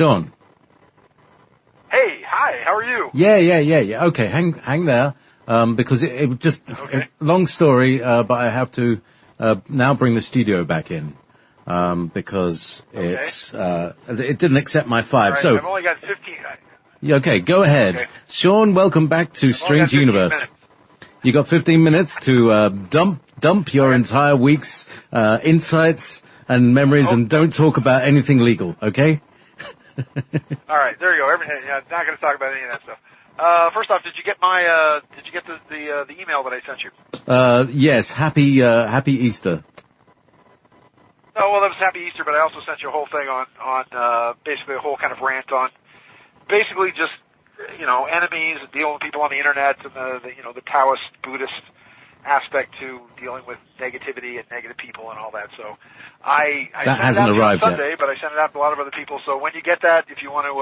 Sean. Hey, hi, how are you? Yeah. Okay, hang there, because it just, long story, but I have to, now bring the studio back in, because it didn't accept my 5. Right, so, I've only got 15. okay, go ahead. Okay. Sean, welcome back to Strange Universe. Minutes. You got 15 minutes to, dump your entire week's, insights and memories and don't talk about anything legal, okay? All right, there you go. Not going to talk about any of that stuff. First off, did you get the email that I sent you? Yes, happy Easter. Oh, well, that was Happy Easter, but I also sent you a whole thing on basically a whole kind of rant on basically just, enemies, dealing with people on the internet, and the Taoist Buddhist aspect to dealing with negativity and negative people and all that. So I that sent hasn't it out arrived on Sunday, yet. but I sent it out to a lot of other people. So when you get that, if you want to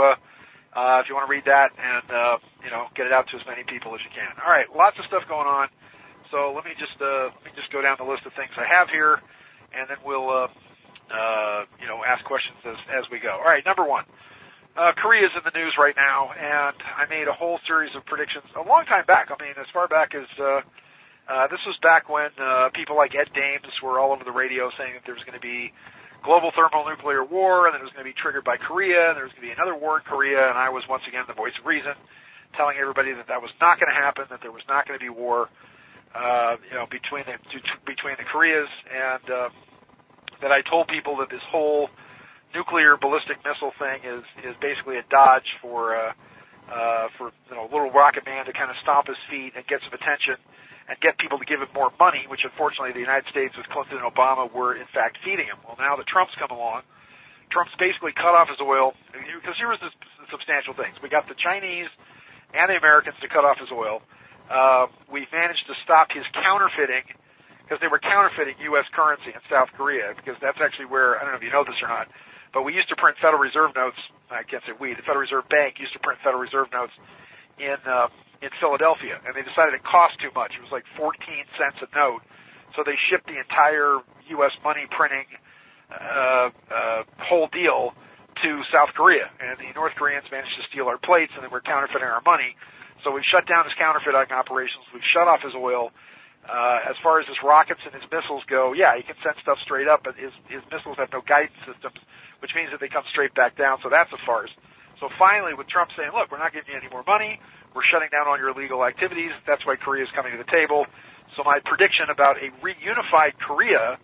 read that and get it out to as many people as you can. All right, lots of stuff going on. So let me just go down the list of things I have here, and then we'll ask questions as we go. All right, number one. Korea's in the news right now, and I made a whole series of predictions a long time back. I mean, as far back as this was back when people like Ed Dames were all over the radio saying that there was going to be global thermonuclear war, and that it was going to be triggered by Korea, and there was going to be another war in Korea, and I was once again the voice of reason, telling everybody that that was not going to happen, that there was not going to be war, between the Koreas, and that I told people that this whole nuclear ballistic missile thing is basically a dodge for little rocket man to kind of stomp his feet and get some attention and get people to give him more money, which unfortunately the United States with Clinton and Obama were in fact feeding him. Well, now that Trump's come along, Trump's basically cut off his oil, because here was the substantial things. We got the Chinese and the Americans to cut off his oil. We managed to stop his counterfeiting, because they were counterfeiting U.S. currency in South Korea, because that's actually where, I don't know if you know this or not, but we used to print Federal Reserve notes. I can't say we. The Federal Reserve Bank used to print Federal Reserve notes in Philadelphia, and they decided it cost too much. It was like 14 cents a note, so they shipped the entire U.S. money printing whole deal to South Korea, and the North Koreans managed to steal our plates, and they were counterfeiting our money. So we shut down his counterfeiting operations. We shut off his oil. As far as his rockets and his missiles go, yeah, he can send stuff straight up, but his missiles have no guidance systems, which means that they come straight back down, so that's a farce. So finally, with Trump saying, look, we're not giving you any more money, we're shutting down all your illegal activities, that's why Korea is coming to the table. So my prediction about a reunified Korea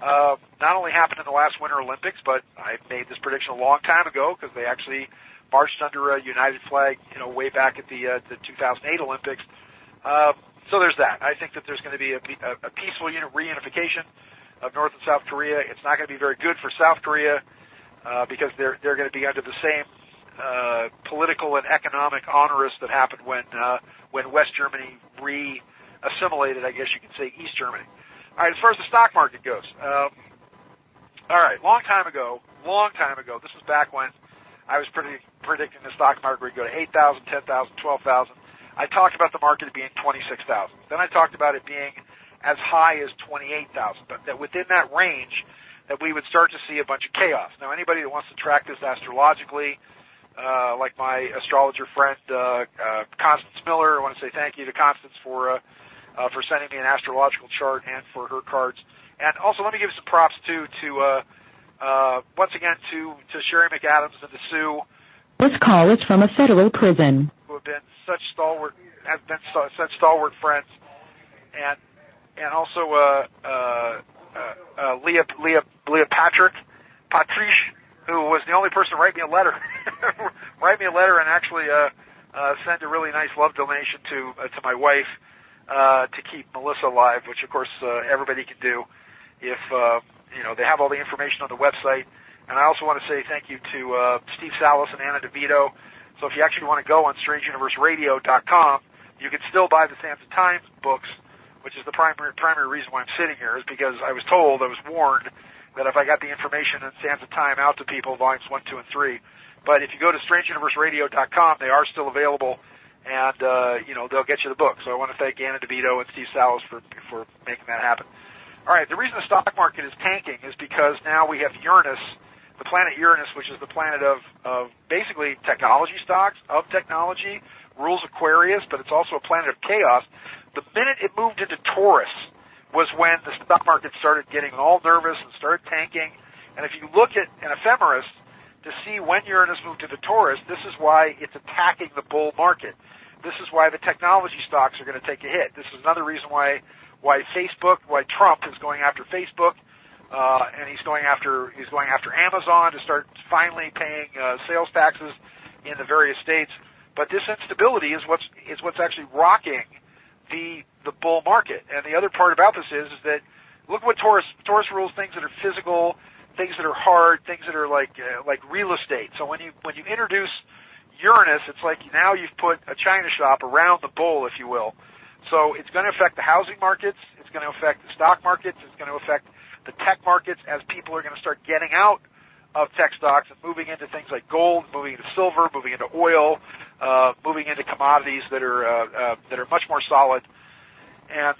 not only happened in the last Winter Olympics, but I made this prediction a long time ago, because they actually marched under a united flag, way back at the 2008 Olympics. So there's that. I think that there's going to be a peaceful reunification of North and South Korea. It's not going to be very good for South Korea, because they're going to be under the same political and economic onerous that happened when West Germany re-assimilated, I guess you could say, East Germany. All right, as far as the stock market goes, all right, long time ago, this was back when I was predicting the stock market would go to 8,000, 10,000, 12,000. I talked about the market being 26,000. Then I talked about it being as high as 28,000, but that within that range, that we would start to see a bunch of chaos. Now, anybody that wants to track this astrologically, like my astrologer friend Constance Miller, I want to say thank you to Constance for sending me an astrological chart and for her cards. And also, let me give some props too to once again to Sherry McAdams and to Sue. This call is from a federal prison. Who have been such stalwart friends, and also Leah Patrice, who was the only person to write me a letter, and actually send a really nice love donation to my wife to keep Melissa alive, which of course everybody can do if they have all the information on the website. And I also want to say thank you to Steve Salas and Anna DeVito. So if you actually want to go on StrangeUniverseRadio.com, you can still buy the Sands of Time books, which is the primary reason why I'm sitting here, is because I was warned that if I got the information in Sands of Time out to people, volumes 1, 2, and 3. But if you go to StrangeUniverseRadio.com, they are still available, and they'll get you the book. So I want to thank Anna DeVito and Steve Salas for making that happen. All right, the reason the stock market is tanking is because now we have Uranus, the planet Uranus, which is the planet of basically technology stocks, of technology, rules Aquarius, but it's also a planet of chaos. The minute it moved into Taurus was when the stock market started getting all nervous and started tanking. And if you look at an ephemeris to see when Uranus moved into Taurus, this is why it's attacking the bull market. This is why the technology stocks are going to take a hit. This is another reason why Trump is going after Facebook, and he's going after Amazon to start finally paying sales taxes in the various states. But this instability is what's actually rocking the bull market. And the other part about this is that look what Taurus rules: things that are physical, things that are hard, things that are like real estate. So when you introduce Uranus, it's like now you've put a china shop around the bull, if you will. So it's going to affect the housing markets, it's going to affect the stock markets, it's going to affect the tech markets as people are going to start getting out of tech stocks and moving into things like gold, moving into silver, moving into oil, moving into commodities that are much more solid and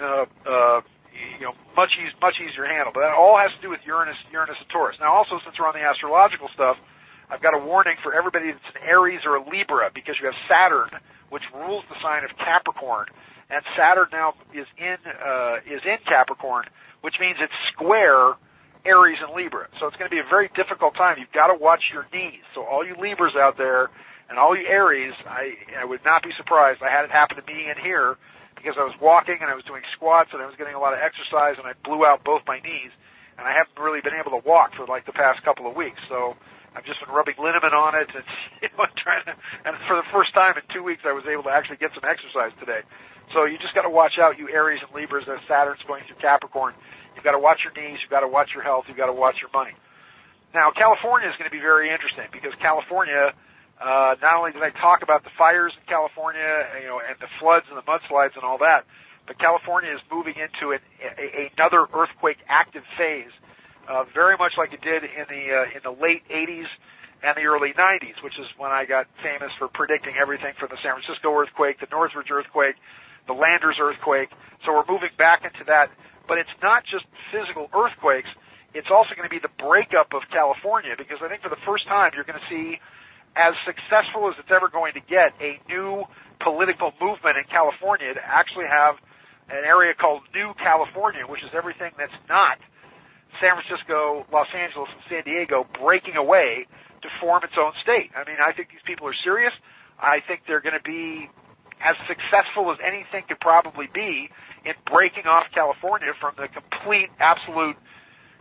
much easier to handle. But that all has to do with Uranus and Taurus. Now, also, since we're on the astrological stuff, I've got a warning for everybody that's an Aries or a Libra, because you have Saturn, which rules the sign of Capricorn, and Saturn now is in Capricorn, which means it's square Aries and Libra. So it's going to be a very difficult time. You've got to watch your knees. So all you Libras out there and all you Aries, I would not be surprised. I had it happen to me in here because I was walking and I was doing squats and I was getting a lot of exercise and I blew out both my knees, and I haven't really been able to walk for like the past couple of weeks. So I've just been rubbing liniment on it and and for the first time in 2 weeks I was able to actually get some exercise today. So you just got to watch out, you Aries and Libras, as Saturn's going through Capricorn. You've got to watch your knees, you've got to watch your health, you've got to watch your money. Now, California is going to be very interesting because California, not only did I talk about the fires in California, and the floods and the mudslides and all that, but California is moving into another earthquake active phase, very much like it did in the late 80s and the early 90s, which is when I got famous for predicting everything from the San Francisco earthquake, the Northridge earthquake, the Landers earthquake. So we're moving back into that. But it's not just physical earthquakes. It's also going to be the breakup of California, because I think for the first time you're going to see, as successful as it's ever going to get, a new political movement in California to actually have an area called New California, which is everything that's not San Francisco, Los Angeles, and San Diego breaking away to form its own state. I mean, I think these people are serious. I think they're going to be as successful as anything could probably be in breaking off California from the complete, absolute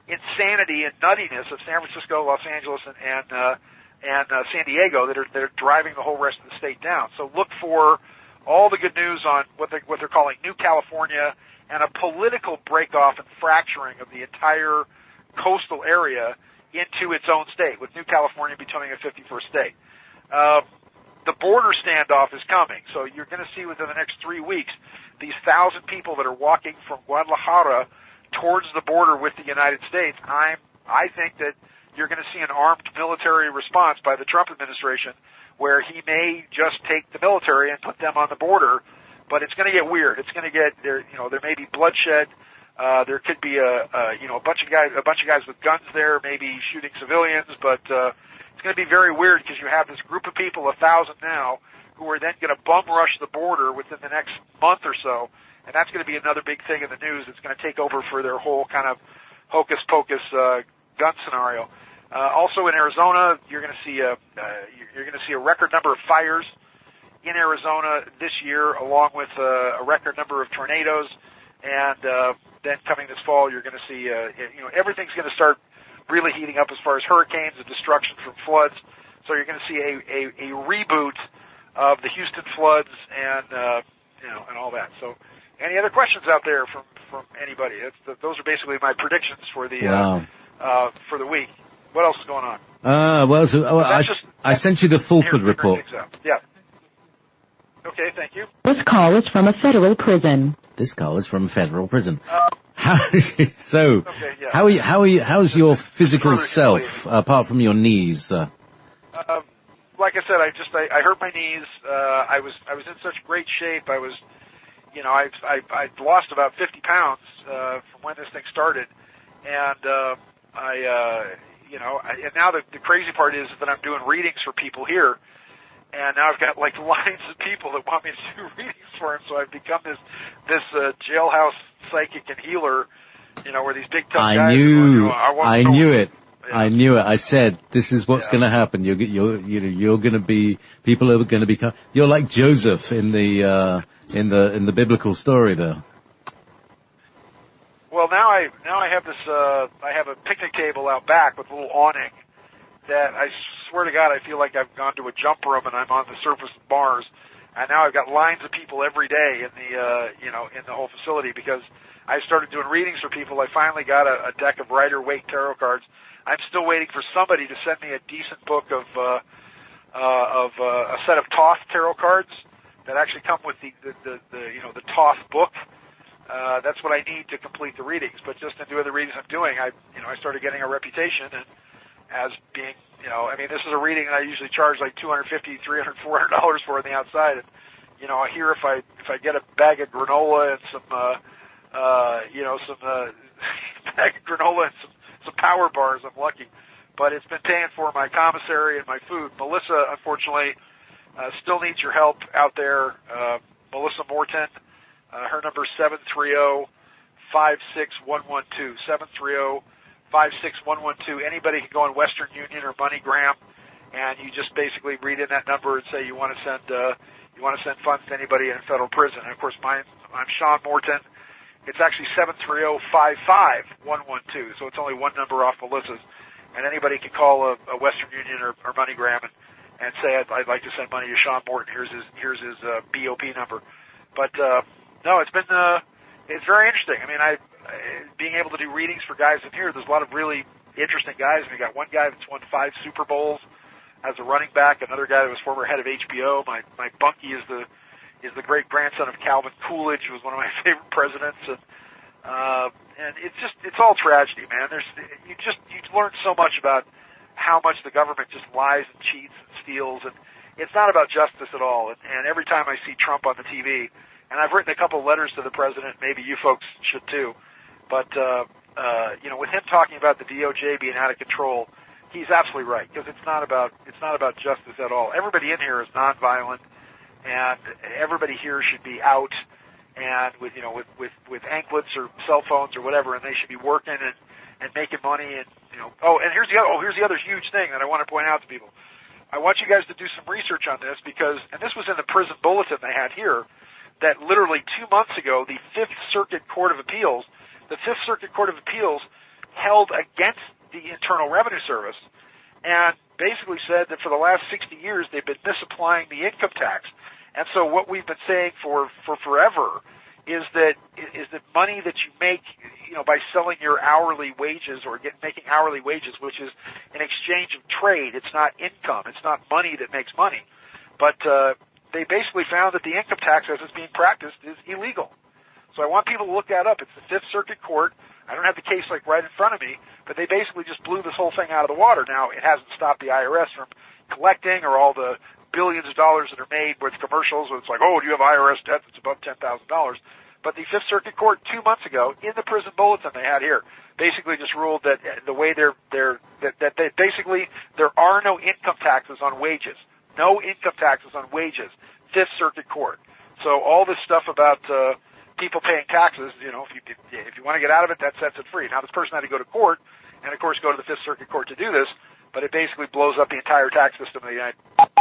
insanity and nuttiness of San Francisco, Los Angeles, and San Diego that are driving the whole rest of the state down. So look for all the good news on what they're calling New California, and a political break-off and fracturing of the entire coastal area into its own state, with New California becoming a 51st state. The border standoff is coming, so you're going to see within the next 3 weeks these 1,000 people that are walking from Guadalajara towards the border with the United States. I think that you're going to see an armed military response by the Trump administration, where he may just take the military and put them on the border. But it's going to get weird. It's going to get there. There may be bloodshed. There could be a bunch of guys with guns there, maybe shooting civilians. But it's going to be very weird, because you have this group of people, 1,000 now, who are then going to bum rush the border within the next month or so, and that's going to be another big thing in the news. It's going to take over for their whole kind of hocus pocus gun scenario. Also in Arizona, you're going to see a record number of fires in Arizona this year, along with a record number of tornadoes. And then coming this fall, you're going to see everything's going to start really heating up as far as hurricanes and destruction from floods. So you're going to see a reboot of the Houston floods and and all that. So, any other questions out there from anybody? Those are basically my predictions for the for the week. What else is going on? I sent you the Fulford report. Yeah. Okay, thank you. This call is from a federal prison. So, okay, yeah. how are you? How's your physical self, apart from your knees? Like I said, I hurt my knees. I was in such great shape. I was, I'd lost about 50 pounds from when this thing started, and and now the crazy part is that I'm doing readings for people here, and now I've got like lines of people that want me to do readings for them. So I've become this jailhouse psychic and healer, where these big tough guys. I knew it. Yeah. I knew it. I said, this is what's going to happen. You're going to be, people are going to become, you're like Joseph in the biblical story there. Well, now I have this, I have a picnic table out back with a little awning that I swear to God, I feel like I've gone to a jump room and I'm on the surface of Mars. And now I've got lines of people every day in the, in the whole facility because I started doing readings for people. I finally got a deck of Rider-Waite tarot cards. I'm still waiting for somebody to send me a decent book of a set of Thoth tarot cards that actually come with the Thoth book. That's what I need to complete the readings. But just to do the readings I'm doing, I started getting a reputation and as being, this is a reading that I usually charge like $250, $300, $400 for on the outside. And, I hear if I get a bag of granola and some bag of granola and some power bars, I'm lucky. But it's been paying for my commissary and my food. Melissa, unfortunately, still needs your help out there. Melissa Morton, her number is 730-56112. 730-56112. Anybody can go on Western Union or MoneyGram, and you just basically read in that number and say you want to send funds to anybody in a federal prison. And of course, I'm Sean Morton. It's actually 730-55112. So it's only one number off Melissa's, and anybody can call a Western Union or MoneyGram and say I'd like to send money to Sean Morton. Here's his BOP number. But no, it's very interesting. Being able to do readings for guys in here, there's a lot of really interesting guys. We got one guy that's won 5 Super Bowls as a running back, another guy that was former head of HBO. My bunkie is the great grandson of Calvin Coolidge, who was one of my favorite presidents, and it's all tragedy, man. You learn so much about how much the government just lies and cheats and steals, and it's not about justice at all. And every time I see Trump on the TV, and I've written a couple of letters to the president, maybe you folks should too, but with him talking about the DOJ being out of control, he's absolutely right, because it's not about justice at all. Everybody in here is nonviolent, and everybody here should be out and with anklets or cell phones or whatever, and they should be working and making money and here's the other huge thing that I want to point out to people. I want you guys to do some research on this and this was in the prison bulletin they had here, that literally 2 months ago the Fifth Circuit Court of Appeals held against the Internal Revenue Service and basically said that for the last 60 years they've been misapplying the income tax. And so what we've been saying for forever is that money that you make, by selling your hourly wages or making hourly wages, which is an exchange of trade. It's not income. It's not money that makes money. But they basically found that the income tax as it's being practiced is illegal. So I want people to look that up. It's the Fifth Circuit Court. I don't have the case right in front of me, but they basically just blew this whole thing out of the water. Now, it hasn't stopped the IRS from collecting or all the billions of dollars that are made with commercials where it's like, oh, do you have IRS debt that's above $10,000? But the Fifth Circuit Court 2 months ago, in the prison bulletin they had here, basically just ruled that the way there are no income taxes on wages. No income taxes on wages. Fifth Circuit Court. So all this stuff about people paying taxes, if you want to get out of it, that sets it free. Now this person had to go to court, and of course go to the Fifth Circuit Court to do this, but it basically blows up the entire tax system of the United States.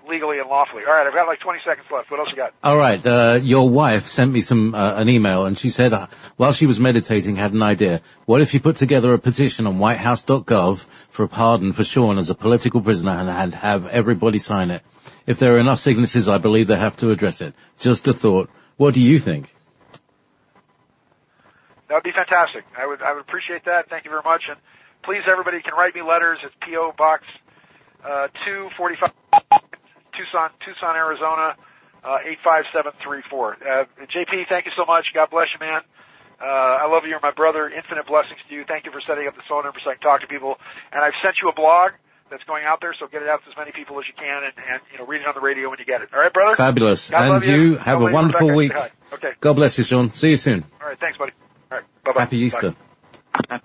Legally and lawfully. All right, I've got like 20 seconds left. What else you got? All right, your wife sent me an email, and she said while she was meditating, had an idea. What if you put together a petition on whitehouse.gov for a pardon for Sean as a political prisoner and have everybody sign it? If there are enough signatures, I believe they have to address it. Just a thought. What do you think? That would be fantastic. I would appreciate that. Thank you very much. And please, everybody can write me letters. It's P.O. Box 245. Tucson, Arizona, 85734. JP, thank you so much. God bless you, man. I love you. You're my brother. Infinite blessings to you. Thank you for setting up the phone number so I can talk to people. And I've sent you a blog that's going out there, so get it out to as many people as you can and read it on the radio when you get it. All right, brother? Fabulous. God and you have a wonderful week. Okay. God bless you, Sean. See you soon. All right, thanks, buddy. All right, bye-bye. Happy Easter. Bye.